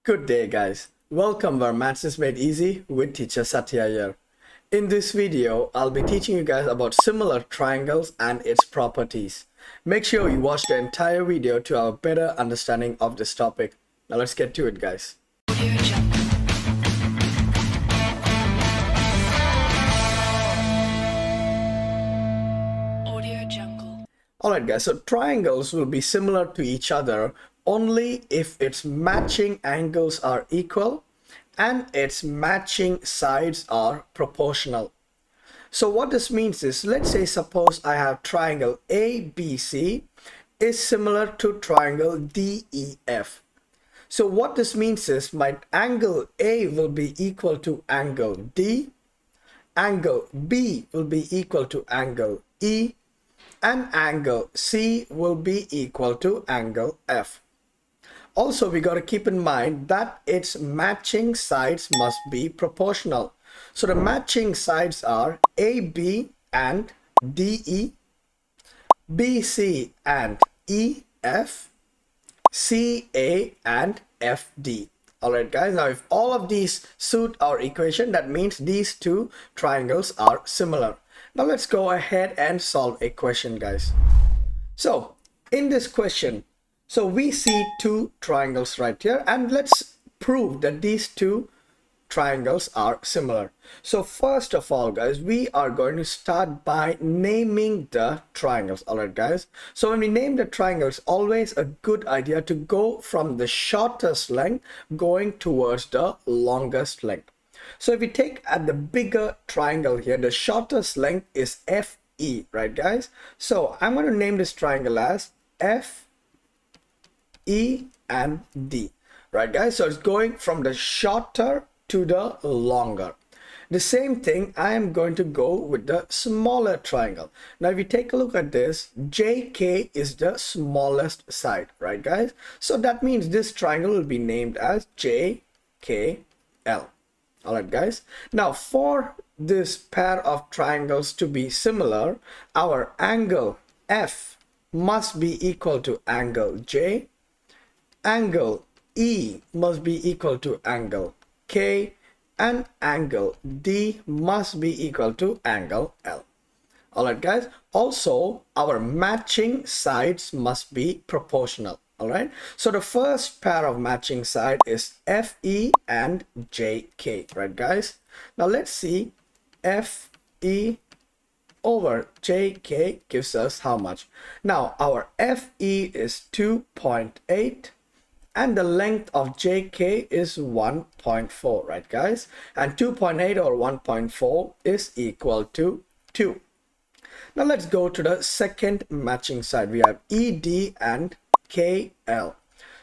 Good day guys. Welcome where Maths is made easy with teacher Satya here. In this video, I'll be teaching you guys about similar triangles and its properties. Make sure you watch the entire video to have a better understanding of this topic. Now let's get to it guys. Alright guys, so triangles will be similar to each other only if its matching angles are equal and its matching sides are proportional. So what this means is, let's say suppose I have triangle ABC is similar to triangle DEF. So what this means is my angle A will be equal to angle D, angle B will be equal to angle E, and angle C will be equal to angle F. Also, we got to keep in mind that its matching sides must be proportional. So the matching sides are AB and DE, BC and EF, CA and FD. Alright guys, now if all of these suit our equation, that means these two triangles are similar. Now let's go ahead and solve a question guys. So in this question, so we see two triangles right here, and let's prove that these two triangles are similar. So first of all guys, we are going to start by naming the triangles. Alright guys, so when we name the triangle, it's always a good idea to go from the shortest length going towards the longest length. So if we take at the bigger triangle here, the shortest length is FE, right guys? So I'm going to name this triangle as F, E and D, right guys? So it's going from the shorter to the longer. The same thing, I am going to go with the smaller triangle. Now if you take a look at this, JK is the smallest side, right guys? So that means this triangle will be named as JKL. Alright guys, now for this pair of triangles to be similar, our angle F must be equal to angle J, angle E must be equal to angle K, and angle D must be equal to angle L. Alright guys, also our matching sides must be proportional. Alright, so the first pair of matching side is FE and JK, right guys? Now let's see, FE over JK gives us how much? Now our FE is 2.8 and the length of JK is 1.4, right guys? And 2.8 or 1.4 is equal to 2. Now let's go to the second matching side. We have ED and KL.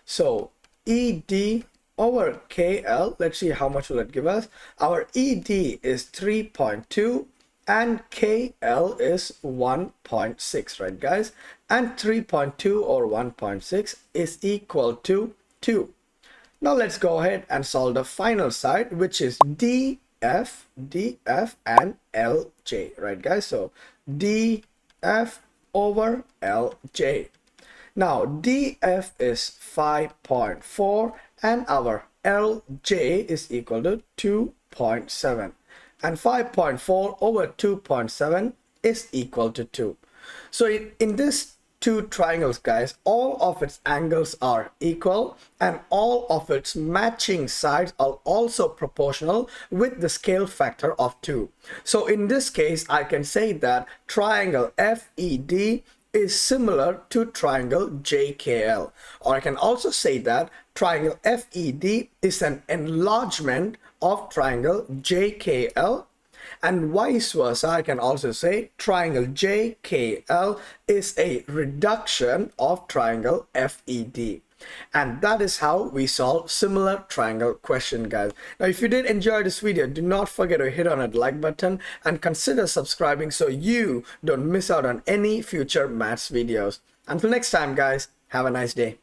So ED over KL, let's see how much will it give us. Our ED is 3.2 and KL is 1.6, right guys? And 3.2 or 1.6 is equal to 2. Now let's go ahead and solve the final side, which is DF and LJ, right guys? So DF over LJ. Now DF is 5.4 and our LJ is equal to 2.7, and 5.4 over 2.7 is equal to 2. So in this two triangles guys, all of its angles are equal and all of its matching sides are also proportional with the scale factor of 2. So in this case, I can say that triangle FED is similar to triangle JKL, or I can also say that triangle FED is an enlargement of triangle JKL, and vice versa. I can also say triangle JKL is a reduction of triangle FED. And that is how we solve similar triangle question guys. Now if you did enjoy this video, do not forget to hit on that like button and consider subscribing so you don't miss out on any future maths videos. Until next time guys, have a nice day.